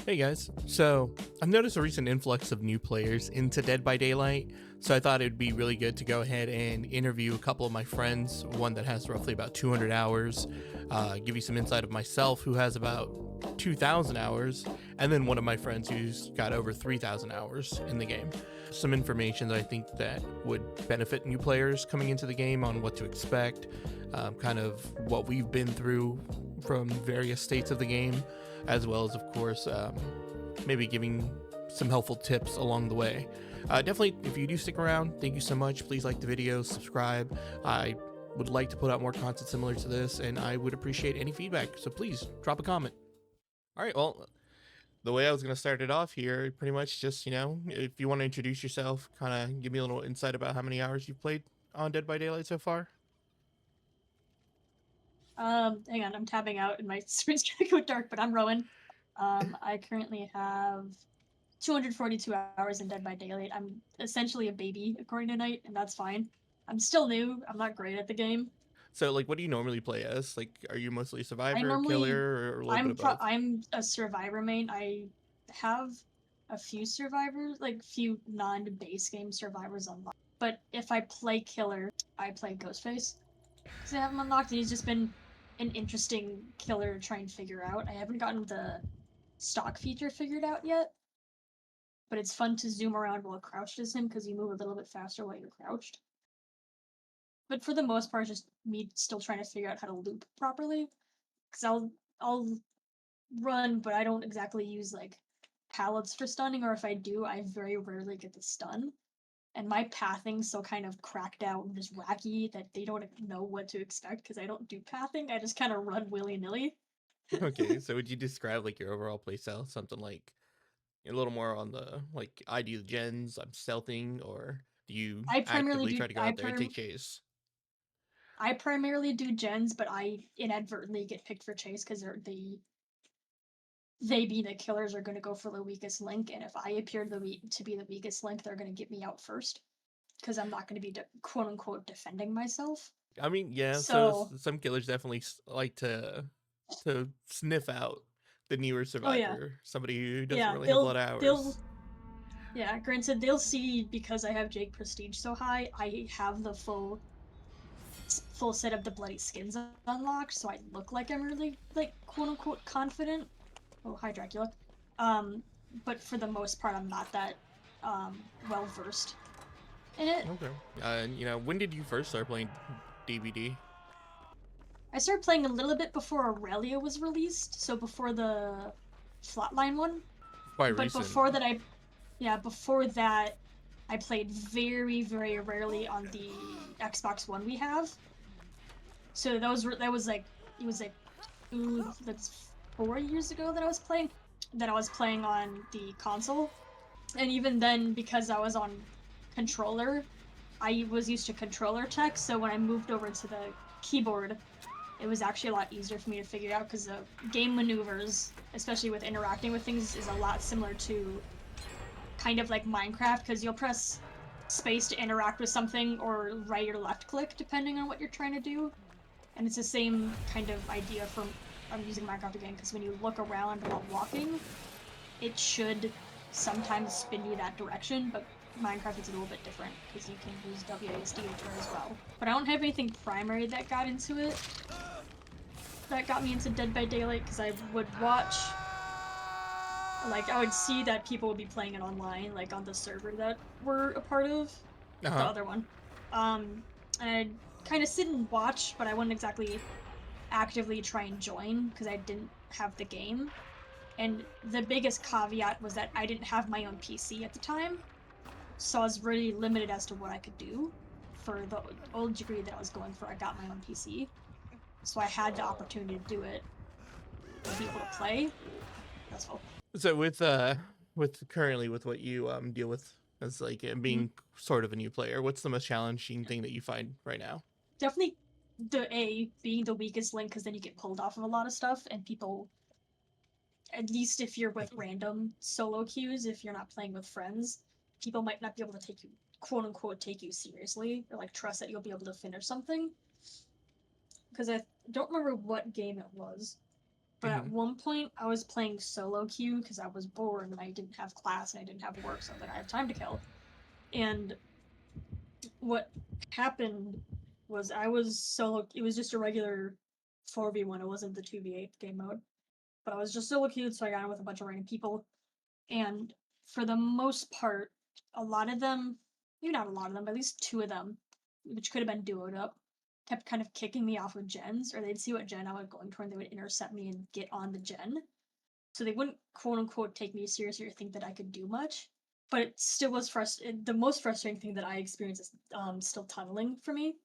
Hey guys, so I've noticed a recent influx of new players into Dead by Daylight, so I thought it'd be really good to go ahead and interview a couple of my friends, one that has roughly about 200 hours, give you some insight of myself who has about 2,000 hours, and then one of my friends who's got over 3,000 hours in the game. Some information that I think that would benefit new players coming into the game on what to expect, kind of what we've been through from various states of the game, as well as, of course, maybe giving some helpful tips along the way. Definitely, if you do stick around, thank you so much. Please like the video, subscribe. I would like to put out more content similar to this, and I would appreciate any feedback, so please drop a comment. All right, well, the way I was going to start it off here, pretty much just, if you want to introduce yourself, kind of give me a little insight about how many hours you've played on Dead by Daylight so far. Hang on, I'm tabbing out and my screen's gonna go dark, but I'm Rowan. I currently have 242 hours in Dead by Daylight. I'm essentially a baby, according to Knight, and that's fine. I'm still new. I'm not great at the game. So, like, what do you normally play as? Like, are you mostly I survivor, normally, killer, or a little bit of both? I'm a survivor main. I have a few survivors, like few non-base game survivors unlocked. But if I play killer, I play Ghostface because I have him unlocked, and he's just been an interesting killer to try and figure out. I haven't gotten the stock feature figured out yet, but it's fun to zoom around while crouched as him because you move a little bit faster while you're crouched. But for the most part, just me still trying to figure out how to loop properly. Because I'll run, but I don't exactly use like pallets for stunning, or if I do, I very rarely get the stun. And my pathing's so kind of cracked out and just wacky that they don't know what to expect because I don't do pathing. I just kind of run willy nilly. Okay, so would you describe like your overall playstyle? Something like a little more on the like I do the gens, I'm stealthing, or do you I primarily actively do try to go out there and take chase? I primarily do gens, but I inadvertently get picked for chase because they being the killers are going to go for the weakest link, and if I appear to be the weakest link, they're going to get me out first because I'm not going to be quote unquote defending myself. I mean, yeah. So So, some killers definitely like to sniff out the newer oh yeah, survivor, somebody who doesn't yeah, really have a lot of they'll hours. yeah. Granted, they'll see because I have Jake Prestige so high. I have the full set of the bloody skins unlocked, so I look like I'm really like quote unquote confident. Oh, hi Dracula. Um, but for the most part, I'm not that well versed in it. Okay. When did you first start playing DVD? I started playing a little bit before Aurelia was released, so before the Flatline one. Quite But recent. before that, I played very, very rarely on the Xbox One we have. So that was like it was like ooh, that's 4 years ago that I was playing on the console. And even then, because I was on controller, I was used to controller tech, so when I moved over to the keyboard, it was actually a lot easier for me to figure out because the game maneuvers, especially with interacting with things, is a lot similar to kind of like Minecraft because you'll press space to interact with something or right or left click depending on what you're trying to do. And it's the same kind of idea for I'm using Minecraft again because when you look around while walking, it should sometimes spin you that direction, but Minecraft is a little bit different because you can use WASD to turn as well. But I don't have anything primary that got into it. That got me into Dead by Daylight because I would watch, like, I would see that people would be playing it online, like on the server that we're a part of, Uh the huh. other one. And I'd kind of sit and watch, but I wouldn't exactly actively try and join because I didn't have the game. And the biggest caveat was that I didn't have my own PC at the time, so I was really limited as to what I could do. For the old degree that I was going for, I got my own PC, so I had the opportunity to do it and be able to play. That's all. So with currently with what you deal with as like Mm-hmm. being sort of a new player, what's the most challenging thing that you find right now? Definitely the A being the weakest link because then you get pulled off of a lot of stuff, and people, at least if you're with random solo queues, if you're not playing with friends, people might not be able to take you, quote unquote, take you seriously or like trust that you'll be able to finish something. Because I don't remember what game it was, But at one point, I was playing solo queue because I was bored and I didn't have class and I didn't have work, so I was like, I have time to kill. And what happened was I was solo. It was just a regular 4v1. It wasn't the 2v8 game mode. But I was just solo queued, so I got in with a bunch of random people. And for the most part, a lot of them, maybe not a lot of them, but at least two of them, which could have been duoed up, kept kind of kicking me off of gens, or they'd see what gen I was going toward and they would intercept me and get on the gen. So they wouldn't quote unquote take me seriously or think that I could do much. But it still was frustrating. The most frustrating thing that I experienced is still tunneling for me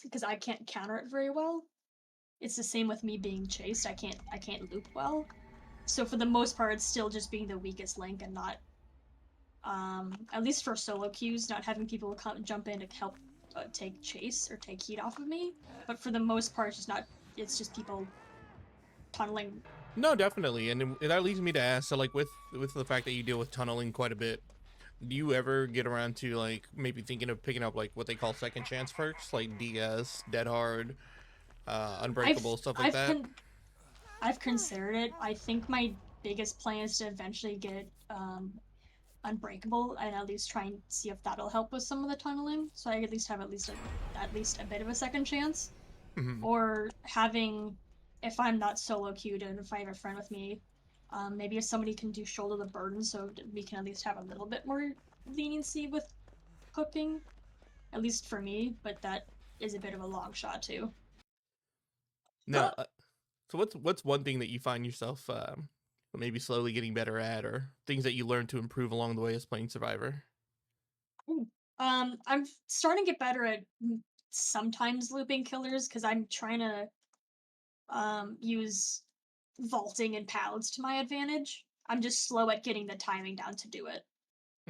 because I can't counter it very well. It's the same with me being chased. I can't loop well. So for the most part, it's still just being the weakest link and not, at least for solo queues, not having people come jump in to help take chase or take heat off of me. But for the most part, it's just not. It's just people tunneling. No, definitely, and that leads me to ask. So, like, with the fact that you deal with tunneling quite a bit, do you ever get around to like maybe thinking of picking up like what they call second chance perks, like DS, Dead Hard, I've Unbreakable, stuff like I've that? con- I've considered it. I think my biggest plan is to eventually get Unbreakable and at least try and see if that'll help with some of the tunneling, so I at least have at least a bit of a second chance. Hmm. Or having, if I'm not solo queued and if I have a friend with me, maybe if somebody can do shoulder the burden, so we can at least have a little bit more leniency with cooking, at least for me. But that is a bit of a long shot too. No. So what's one thing that you find yourself maybe slowly getting better at, or things that you learn to improve along the way as playing Survivor? I'm starting to get better at sometimes looping killers because I'm trying to use vaulting and pallets to my advantage. I'm just slow at getting the timing down to do it.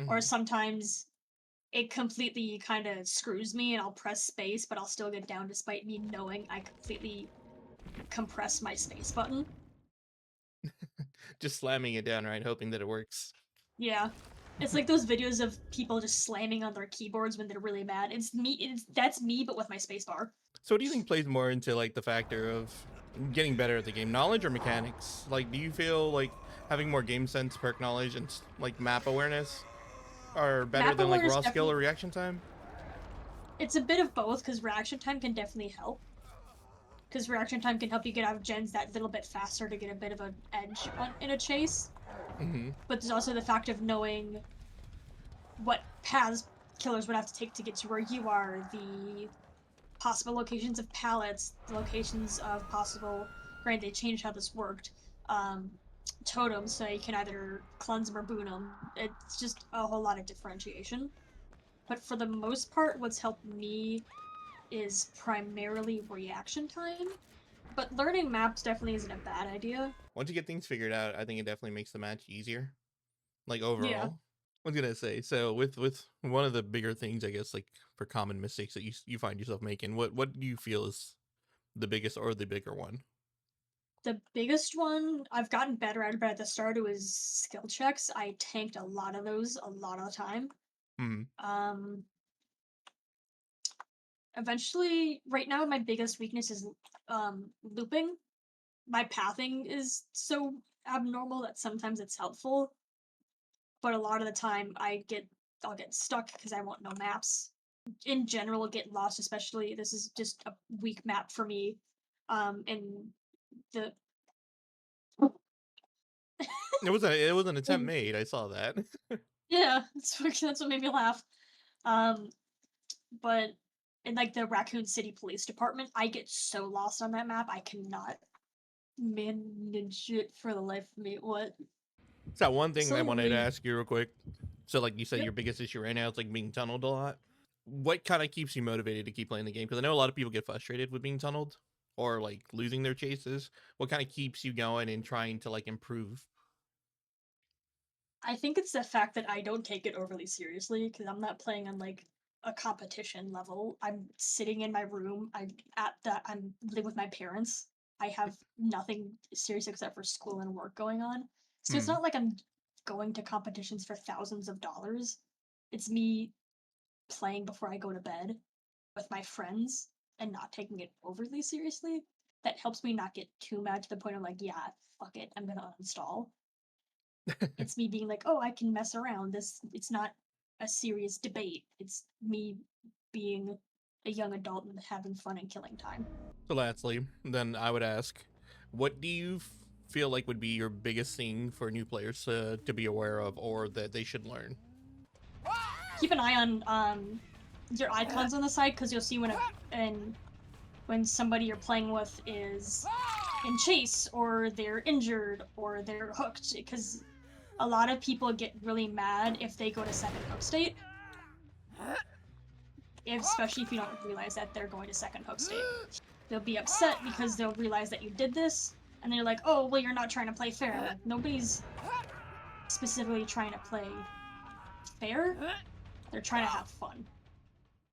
Or Hmm. sometimes it completely kind of screws me and I'll press space, but I'll still get down despite me knowing I completely compressed my space button. Just slamming it down, right, hoping that it works. Yeah. It's like those videos of people just slamming on their keyboards when they're really mad. That's me, but with my spacebar. So what do you think plays more into like the factor of getting better at the game, knowledge or mechanics? Like, do you feel like having more game sense, perk knowledge, and like map awareness are better Map than like awareness raw skill or definitely, reaction time? it's a bit of both because reaction time can definitely help. Because reaction time can help you get out of gens that little bit faster to get a bit of an edge in a chase. Hmm. But there's also the fact of knowing what paths killers would have to take to get to where you are, the possible locations of pallets, the locations of possible. Granted, they changed how this worked. Um, Totems, so you can either cleanse them or boon them. It's just a whole lot of differentiation. But for the most part, what's helped me is primarily reaction time. But learning maps definitely isn't a bad idea. Once you get things figured out, I think it definitely makes the match easier. Like Yeah, overall, I was gonna say. So with one of the bigger things, I guess, like for common mistakes that you find yourself making, what do you feel is the biggest or the bigger one? the biggest one I've gotten better at, but at the start it was skill checks. I tanked a lot of those a lot of the time. Hmm. Um, Eventually, right now my biggest weakness is looping. My pathing is so abnormal that sometimes it's helpful, but a lot of the time I'll get stuck because I won't know maps. In general, get lost. Especially this is just a weak map for me. And the It was an attempt in made. I saw that. yeah, that's what made me laugh. Um, but in like the Raccoon City Police Department, I get so lost on that map. I cannot manage it for the life of me. What? It's that one thing I Something wanted to really. ask you real quick. So, like you said, Yep. your biggest issue right now is like being tunneled a lot. What kind of keeps you motivated to keep playing the game? Because I know a lot of people get frustrated with being tunneled or like losing their chases. What kind of keeps you going and trying to like improve? I think it's the fact that I don't take it overly seriously because I'm not playing on like a competition level. I'm sitting in my room. I'm live with my parents. I have nothing serious except for school and work going on. So it's Hmm. not like I'm going to competitions for thousands of dollars. It's me playing before I go to bed with my friends and not taking it overly seriously. that helps me not get too mad to the point of like, yeah, fuck it, I'm gonna uninstall. It's me being like, oh, I can mess around. It's not a serious debate. It's me being a young adult and having fun and killing time. So lastly, then I would ask, what do you feel like would be your biggest thing for new players to be aware of or that they should learn? Keep an eye on your icons on the side, because you'll see when somebody you're playing with is in chase, or they're injured, or they're hooked, because a lot of people get really mad if they go to second hook state. Especially if you don't realize that they're going to second hook state. They'll be upset because they'll realize that you did this, and they're like, oh, well, you're not trying to play fair. Like, nobody's specifically trying to play fair. They're trying to have fun.